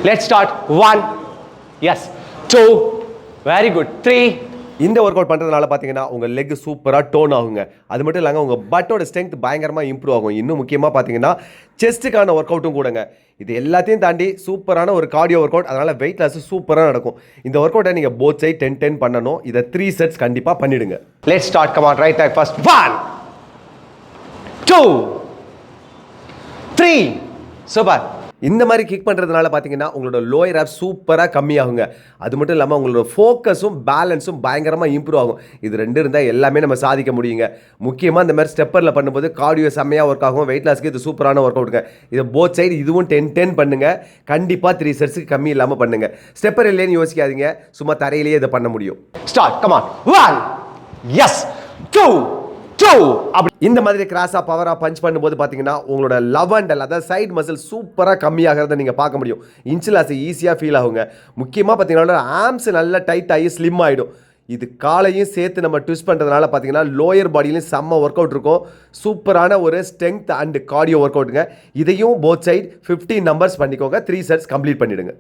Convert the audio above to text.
Let's start. 1. Yes. 2. Very good. 3. இந்த work out பண்ணுறதுனால பார்த்தீங்கன்னா உங்கள் லெக் சூப்பராக டோன் ஆகுங்க. அது மட்டும் இல்லாமல் உங்கள் பட்டோட ஸ்ட்ரென்த் பயங்கரமாக இம்ப்ரூவ் ஆகும். இன்னும் முக்கியமாக பார்த்தீங்கன்னா செஸ்ட்டுக்கான ஒர்க் அவுட்டும் கூடங்க. இது எல்லாத்தையும் தாண்டி சூப்பரான ஒரு கார்டியோ ஒர்க் அவுட். அதனால் வெயிட் லாஸ் சூப்பராக நடக்கும். இந்த ஒர்க் அவுட்டை நீங்கள் போத் சைட் 10-10 பண்ணணும். இதை 3 செட்ஸ் கண்டிப்பாக பண்ணிவிடுங்க. Let's start. Come on. Right leg first. 1. 2. 3. Super. இந்த மாதிரி கிக் பண்ணுறதுனால பார்த்தீங்கன்னா உங்களோட லோயர் ஆப் சூப்பராக கம்மியாகுங்க. அது மட்டும் இல்லாமல் உங்களோட ஃபோக்கஸும் பேலன்ஸும் பயங்கரமாக இம்ப்ரூவ் ஆகும். இது ரெண்டு இருந்தால் எல்லாமே நம்ம சாதிக்க முடியுங்க. முக்கியமாக இந்த மாதிரி ஸ்டெப்பரில் பண்ணும்போது கார்டியோ செம்மையாக ஒர்க் ஆகும். வெயிட் லாஸ்க்கு இது சூப்பரான ஒர்க் அவுட்டுங்க. இது போத் சைடு இதுவும் 10-10 பண்ணுங்கள். கண்டிப்பாக 3 செட்ஸுக்கு கம்மி இல்லாமல் பண்ணுங்கள். ஸ்டெப்பர் இல்லைன்னு யோசிக்காதீங்க. சும்மா தரையிலேயே இதை பண்ண முடியும். ஸ்டார்ட். Come on. 1. எஸ். 2. அப்படி இந்த மாதிரி கிராஸாக பவராக பஞ்ச் பண்ணும்போது பார்த்தீங்கன்னா உங்களோட லவ் அண்டல் அதாவது சைட் மசில் சூப்பராக கம்மியாகிறத நீங்கள் பார்க்க முடியும். இன்ச்சிலாஸ் ஈஸியாக ஃபீல் ஆகுங்க. முக்கியமாக பார்த்தீங்கன்னா ஆம்ஸ் நல்லா டைட் ஆகி ஸ்லிம் ஆகிடும். இது காலையும் சேர்த்து நம்ம ட்விஸ்ட் பண்ணுறதுனால பார்த்தீங்கன்னா லோயர் பாடியிலையும் செம்ம ஒர்க் அவுட் இருக்கும். சூப்பரான ஒரு ஸ்ட்ரென்த் அண்ட் கார்டியோ ஒர்க் அவுட்டுங்க. இதையும் போத் சைட் 15 நம்பர்ஸ் பண்ணிக்கோங்க. 3 செட்ஸ் கம்ப்ளீட் பண்ணிவிடுங்க.